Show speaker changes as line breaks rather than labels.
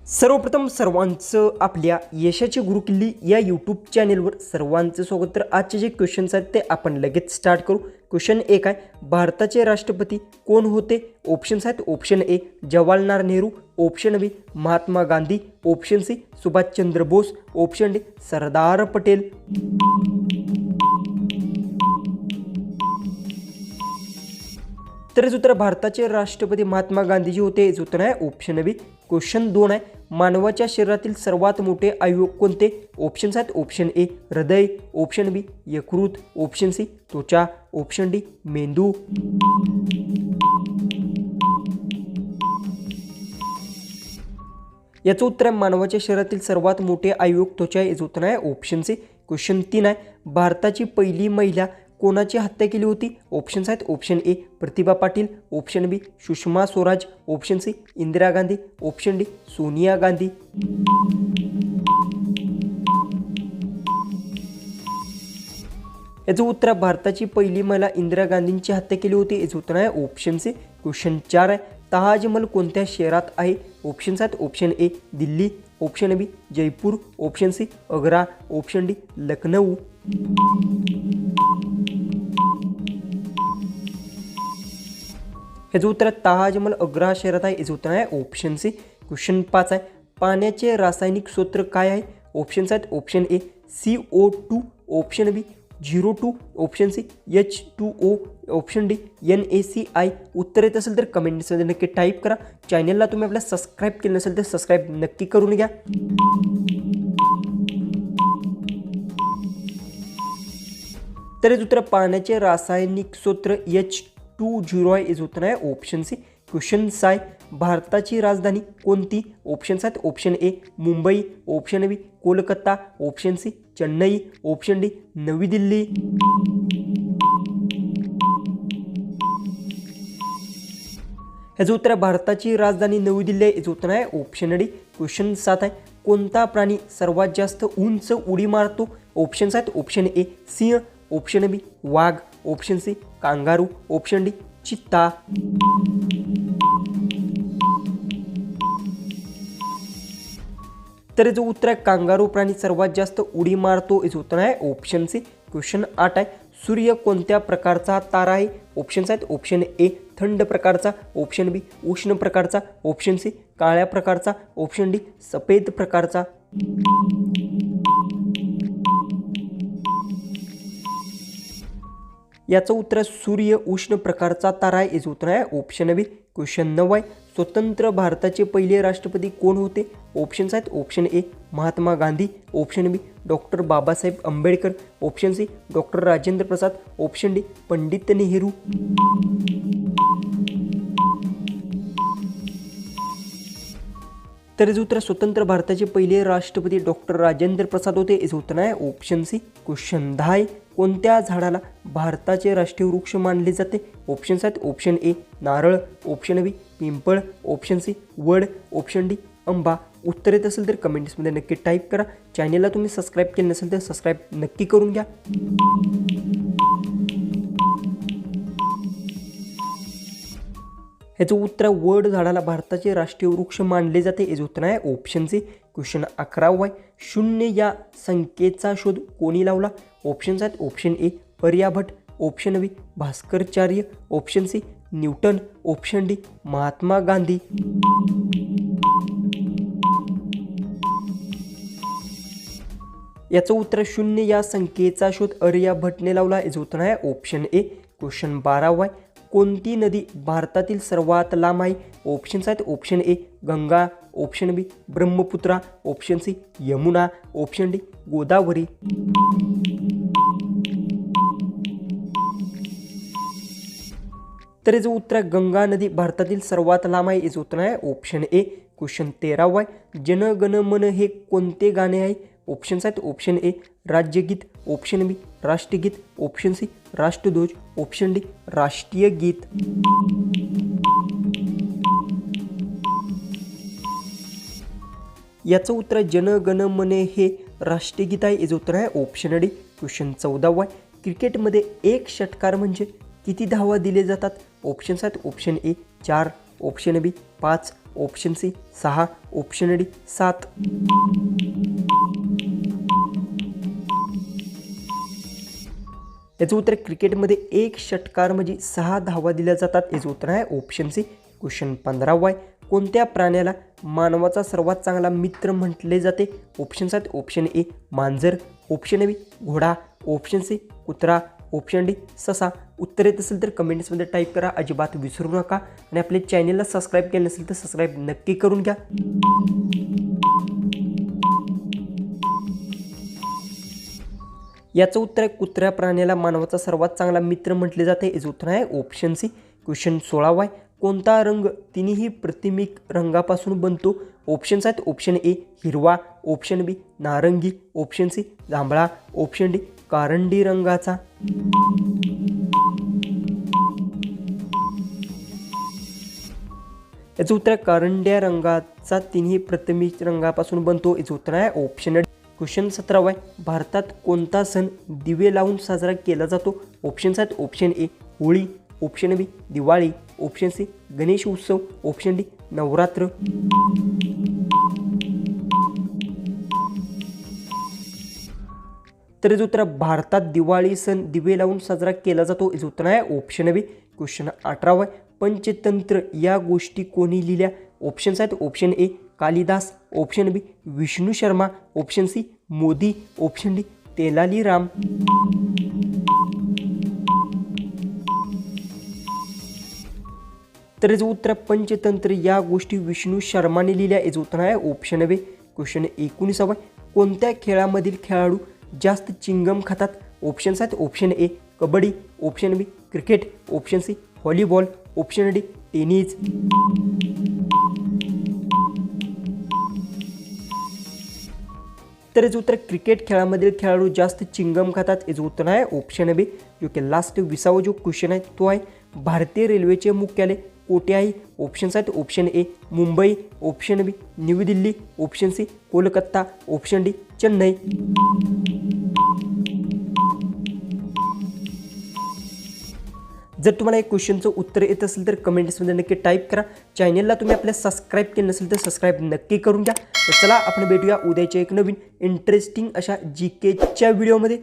सर्वप्रथम सर्वांचं आपल्या यशाची गुरुकिल्ली या यूट्यूब चॅनेलवर सर्वांचं स्वागत। तर आजचे जे क्वेश्चन्स आहेत ते आपण लगेच स्टार्ट करू। क्वेश्चन 1 आहे, भारताचे राष्ट्रपती कोण होते? ऑप्शन्स आहेत, option A Jawaharlal Nehru, option B Mahatma Gandhi, option C Subhash Chandra Bose, option D Sardar Patel. तर याचं उत्तर भारताचे राष्ट्रपती महात्मा गांधीजी होते। याचं उत्तर आहे ऑप्शन बी। क्वेश्चन 2 आहे, मानवाच्या शरीरातील सर्वात मोठे अवयव कोणते? ऑप्शन्स आहेत, ऑप्शन ए हृदय, ऑप्शन बी यकृत, ऑप्शन सी त्वचा, ऑप्शन डी मेंदू। याचं उत्तर आहे मानवाच्या शरीरातील सर्वात मोठे अवयव त्वचा। याचं उत्तर आहे ऑप्शन सी। क्वेश्चन 3 आहे, भारताची पहिली महिला कोणाची हत्या केली होती? ऑप्शन्स आहेत, option A Pratibha Patil, option B Sushma Swaraj, option C Indira Gandhi, option D Sonia Gandhi. याचं उत्तर भारताची पहिली महिला इंदिरा गांधींची हत्या केली होती। याचं उत्तर आहे ऑप्शन सी। क्वेश्चन 4 आहे, ताजमहल कोणत्या शहरात आहे? ऑप्शन्स आहेत, option A Delhi, option B Jaipur, option C Agra, option D Lucknow. याचं उत्तर ताजमहल आग्रा शहरात आहे। याचं उत्तर आहे ऑप्शन सी। क्वेश्चन 5 आहे, पाण्याचे रासायनिक सूत्र काय आहे? ऑप्शन्स आहेत, option A CO2, option B 02, option C H2O, option D NaCl। उत्तर येत असेल तर कमेंट्समध्ये नक्की टाईप करा। चॅनलला तुम्ही आपल्या सबस्क्राईब केलं नसेल तर सबस्क्राईब नक्की करून घ्या। तर याचं उत्तर पाण्याचे रासायनिक सूत्र H2O आहे। याचं उत्तर आहे ऑप्शन सी। क्वेश्चन 6 आहे, भारताची राजधानी कोणती? ऑप्शन्स आहेत, option A Mumbai, option B Kolkata, option C Chennai, option D Navi Delhi. याचं उत्तर आहे भारताची राजधानी नवी दिल्ली आहे। याचं उत्तर आहे ऑप्शन डी। क्वेश्चन 7 आहे, कोणता प्राणी सर्वात जास्त उंच उडी मारतो? ऑप्शन्स आहेत, ऑप्शन ए सिंह, ऑप्शन बी वाघ, option C kangaroo, option D चित्ता। तर याचं उत्तर आहे कांगारू प्राणी सर्वात जास्त उडी मारतो। याचं उत्तर आहे ऑप्शन सी। क्वेश्चन 8 आहे, सूर्य कोणत्या प्रकारचा तारा आहे? ऑप्शन्स आहेत, ऑप्शन ए थंड प्रकारचा, ऑप्शन बी उष्ण प्रकारचा, ऑप्शन सी काळ्या प्रकारचा, ऑप्शन डी सफेद प्रकारचा। याचं उत्तर सूर्य उष्ण प्रकारचा तारा आहे। याचं उत्तर आहे ऑप्शन बी। क्वेश्चन 9 आहे, स्वतंत्र भारताचे पहिले राष्ट्रपती कोण होते? ऑप्शन्स आहेत, option A Mahatma Gandhi, option B doctor Babasaheb Ambedkar, option C doctor Rajendra Prasad, option D Pandit Nehru. तर याचं उत्तर स्वतंत्र भारताचे पहिले राष्ट्रपती डॉक्टर राजेंद्र प्रसाद होते। याचं उत्तर आहे ऑप्शन सी। क्वेश्चन 10 आहे, कोणत्या झाडाला भारताचे राष्ट्रीय वृक्ष मानले जाते? ऑप्शन्स आहेत, ऑप्शन ए नारळ, ऑप्शन बी पिंपळ, ऑप्शन सी वड, ऑप्शन डी आंबा। उत्तर येत असेल तर कमेंट्समध्ये नक्की टाईप करा। चॅनलला तुम्ही सबस्क्राईब केलं नसेल तर सबस्क्राईब नक्की करून घ्या। याचं उत्तर वड झाडाला भारताचे राष्ट्रीय वृक्ष मानले जाते। याचं उत्तर आहे ऑप्शन सी। क्वेश्चन 11 आहे, शून्य या संख्येचा शोध कोणी लावला? ऑप्शन्स आहेत, option A Aryabhata, option B Bhaskaracharya, option C Newton, option D Mahatma Gandhi. याचं उत्तर शून्य या संख्येचा शोध आर्यभट्टने लावला। याचं उत्तर आहे ऑप्शन ए। क्वेश्चन 12 आहे, कोणती नदी भारतातील सर्वात लांब आहे? ऑप्शन्स आहेत, option A Ganga, option B Brahmaputra, option C Yamuna, option D Godavari. तर याचं उत्तर गंगा नदी भारतातील सर्वात लांब आहे। याचं उत्तर आहे ऑप्शन ए। क्वेश्चन 13 आहे, जन गण मन हे कोणते गाणे आहे? ऑप्शन्स आहेत, ऑप्शन ए राज्यगीत, ऑप्शन बी राष्ट्रगीत, ऑप्शन सी राष्ट्रध्वज, ऑप्शन डी राष्ट्रीय गीत। याचं उत्तर जन गण मन हे राष्ट्रगीत आहे। याचं उत्तर आहे ऑप्शन डी। क्वेश्चन 14 आहे, क्रिकेटमध्ये एक षटकार म्हणजे किती धावा दिले जातात? ऑप्शन्स आहेत, option A 4, option B 5, option C 6, option D 7. याचं उत्तर क्रिकेटमध्ये एक षटकार म्हणजे 6 धावा दिल्या जातात. याचं उत्तर आहे ऑप्शन सी. क्वेश्चन 15 आहे. कोणत्या प्राण्याला मानवाचा सर्वात चांगला मित्र म्हटले जाते? ऑप्शन्स आहेत ऑप्शन ए मांजर, ऑप्शन बी घोडा, ऑप्शन सी कुत्रा, ऑप्शन डी ससा. उत्तर येत असेल तर कमेंट्समध्ये टाईप करा, अजिबात विसरू नका. आणि आपल्या चॅनलला सबस्क्राईब केलं नसेल तर सबस्क्राईब नक्की करून घ्या. याचं उत्तर आहे कुत्र्या प्राण्याला मानवाचा सर्वात चांगला मित्र म्हटले जाते. याचं उत्तर आहे ऑप्शन सी. क्वेश्चन 16 आहे. कोणता रंग तिन्ही प्रतिमिक रंगापासून बनतो? ऑप्शन्स आहेत ऑप्शन ए हिरवा, ऑप्शन बी नारंगी, ऑप्शन सी जांभळा, ऑप्शन डी कारंडी रंगाचा. याचं उत्तर आहे कारंड्या रंगाचा तिन्ही प्रतिमिक रंगापासून बनतो. याचं उत्तर आहे ऑप्शन डी. क्वेश्चन 17 आहे. भारतात कोणता सण दिवे लावून साजरा केला जातो? ऑप्शन्स आहेत option A Holi, option B Diwali, option C Ganesh Utsav, option D Navratra. तर याचं उत्तर भारतात दिवाळी सण दिवे लावून साजरा केला जातो. याचं उत्तर आहे ऑप्शन बी. क्वेश्चन 18 आहे. पंचतंत्र या गोष्टी कोणी लिहिल्या? ऑप्शन्स आहेत option A Kalidas, option B Vishnu Sharma, option C Modi, option D Tenali Ram. तर याचं उत्तर पंचतंत्र या गोष्टी विष्णू शर्माने लिहिल्या. याचं उत्तर आहे ऑप्शन बी. क्वेश्चन 19 आहे. कोणत्या खेळामधील खेळाडू जास्त चिंगम खातात? ऑप्शन्स आहेत option A kabaddi, option B cricket, option C volleyball, option D tennis. तर याचं उत्तर क्रिकेट खेळामधील खेळाडू जास्त चिंगम खातात. याचं उत्तर आहे ऑप्शन बी. जो की लास्ट 20वा जो क्वेश्चन आहे तो आहे भारतीय रेल्वेचे मुख्यालय कोठे आहे? ऑप्शन्स आहेत option A Mumbai, option B new Delhi, option C Kolkata, option D Chennai. जर तुम्हाला एक क्वेश्चनचं उत्तर येत असेल तर कमेंट्समध्ये नक्की टाईप करा. चॅनलला तुम्ही आपल्या सबस्क्राईब केलं नसेल तर सबस्क्राईब नक्की करून घ्या. तर चला आपण भेटूया उद्याच्या एक नवीन इंटरेस्टिंग अशा GKच्या व्हिडिओमध्ये.